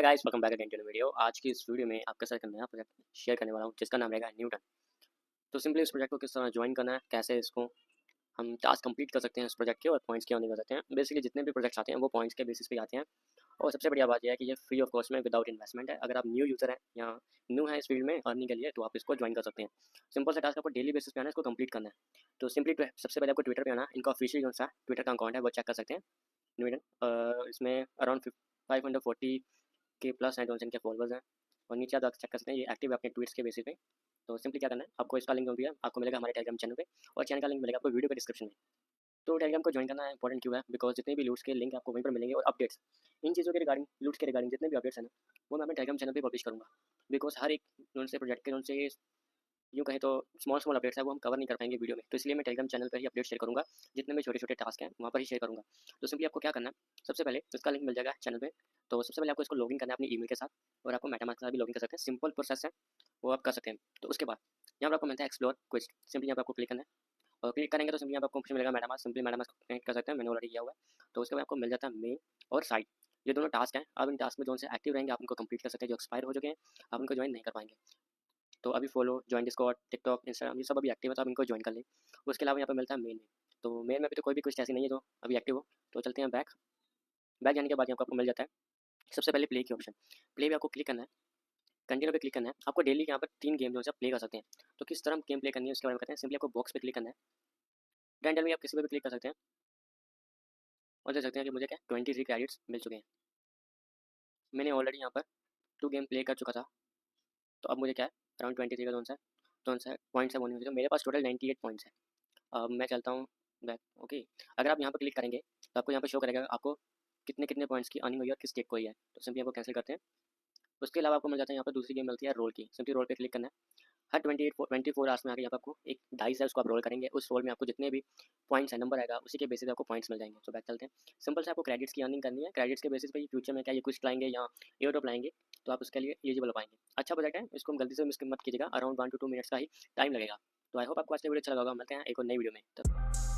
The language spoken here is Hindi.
Hi guys, welcome back again to the video. आज की इस वीडियो में आपके साथ एक नया प्रोजेक्ट शेयर करने वाला हूँ जिसका नाम रहेगा न्यूटन। तो सिंपली इस प्रोजेक्ट को किस तरह ज्वाइन करना है, कैसे इसको हम टास्क कंप्लीट कर सकते हैं इस प्रोजेक्ट के और पॉइंट्स की अर्निंग कर सकते हैं। बेसिकली जितने भी प्रोजेक्ट्स आते हैं वो पॉइंट्स के बेसिस पे आते हैं। और सबसे बढ़िया बात यह है कि ये फ्री ऑफ कॉस्ट में विदाउट इन्वेस्टमेंट है। अगर आप न्यू यूज़र हैं या न्यू है इस फील्ड में अर्निंग के लिए तो आप इसको ज्वाइन कर सकते हैं। सिंपल सा टास्क आपको डेली बेसिस पे आना है, इसको कंप्लीट करना है। तो सिंपली सबसे पहले आपको ट्विटर पे आना है। इनका ऑफिशियल जो सा ट्विटर का अकाउंट है वो चेक कर सकते हैं। न्यूटन इसमें अराउंड 540 के प्लस हैं जो जिनके फॉलोअर्स हैं। और नीचे आप चेक कर सकते हैं ये एक्टिव है अपने ट्वीट्स के बेसिस पे। तो सिंपली क्या करना है, आपको इसका लिंक जो भी है आपको मिलेगा हमारे टेलीग्राम चैनल पे, और चैनल का लिंक मिलेगा आपको वीडियो के डिस्क्रिप्शन में। तो टेलीग्राम को ज्वाइन करना है इंपॉर्टेंट क्यों है, बिकॉज जितने भी लूट्स के लिंक आपको वहीं पर मिलेंगे और अपडेट्स इन चीज़ों के रिगार्डिंग, लूट्स के रिगार्डिंग जितने भी अपडेट्स हैं ना वो मैं अपने टेलीग्राम चैनल पर पब्लिश करूँगा। बिकॉज हर एक उनसे प्रोजेक्ट के उनसे यूँ कहें तो स्मॉल अपडेट्स है वो हम कवर नहीं कर पाएंगे वीडियो में, तो इसलिए मैं टेलीग्राम चैनल पर ही अपडेट शेयर करूँगा। जितने भी छोटे छोटे टास्क हैं वहाँ पर ही शेयर करूँगा। तो सिंपली आपको क्या करना है, सबसे पहले इसका लिंक मिल जाएगा चैनल पे। तो सबसे पहले आपको इसको लॉगिन करना है अपनी ईमेल के साथ, और आपको मेटामास्क के साथ भी लॉगिन कर सकते हैं। सिंपल प्रोसेस है, वो आप कर सकते हैं। तो उसके बाद यहाँ पर आपको मिलता है एक्सप्लोर क्विस्ट। सिंपली यहाँ पर आपको क्लिक करना है, और क्लिक करेंगे तो सिंपली यहाँ पर आपको ऑप्शन मिलेगा मेटामास्क। सिंपली मेटामास्क कनेक्ट कर सकते हैं, मैंने ऑलरेडी किया हुआ है। तो उसके बाद आपको मिल जाता है मेन और साइड। ये दोनों टास्क हैं। अब इन टास्क में जो से एक्टिव रहेंगे आप उनको कंप्लीट कर सकते हैं। जो एक्सपायर हो चुके हैं आप उनको ज्वाइन नहीं कर पाएंगे। तो अभी follow, join Discord, TikTok, Instagram ये सब अभी एक्टिव है, तो आप इनको ज्वाइन कर लें। उसके अलावा यहाँ पर मिलता है मेन में। तो मेन में अभी तो कोई भी कुछ ऐसी नहीं है जो अभी एक्टिव हो। तो चलते हैं बैक। बैक जाने के बाद यहाँ पर आपको मिल जाता है सबसे पहले प्ले की ऑप्शन। प्ले पे आपको क्लिक करना है, कंटिन्यू पे क्लिक करना है। आपको डेली यहाँ पर 3 गेम जो है प्ले कर सकते हैं। तो किस तरह गेम प्ले करनी है उसके बारे में कहते हैं। सिंपली आपको बॉक्स पे क्लिक करना है, रैंडम में आप किसी पे भी क्लिक कर सकते हैं, और देख सकते हैं कि मुझे क्या 23 क्रेडिट्स मिल चुके हैं। मैंने ऑलरेडी यहाँ पर 2 गेम प्ले कर चुका था। तो अब मुझे क्या है अराउंड 23 का जोन सा पॉइंट्स है वो नहीं मुझे, तो मेरे पास टोटल 98 पॉइंट्स है। अब मैं चलता हूँ बैक। ओके, अगर आप यहाँ पर क्लिक करेंगे तो आपको यहाँ पर शो करेगा आपको कितने कितने पॉइंट्स की अर्निंग हुई है और किस स्टेट को ही है। तो सिंपली आपको कैंसिल करते हैं। उसके अलावा आपको मिल जाता है यहाँ पर दूसरी गेम मिलती है रोल की। सिंपली रोल पे क्लिक करना है। हर 24 आवर्स में आके यहाँ पर आपको एक डाइस है उसको आप रोल करेंगे। उस रोल में आपको जितने भी पॉइंट्स है नंबर आएगा उसी के बेसिस पे आपको पॉइंट्स मिल जाएंगे। तो बैक चलते हैं। सिंपल से आपको क्रेडिट्स की अर्निंग करनी है। क्रेडिट्स के बेसिस पे फ्यूचर में क्या ये कुछ लाएंगे या एयर ड्रॉप लाएंगे, तो आप उसके लिए एलिजिबल हो पाएंगे। अच्छा बजट है, इसको हम गलती से मिस मत कीजिएगा। अराउंड 1 to 2 मिनट्स का ही टाइम लगेगा। तो आई होप आपको आज का वीडियो अच्छा लगा होगा। मिलते हैं एक और नई वीडियो में।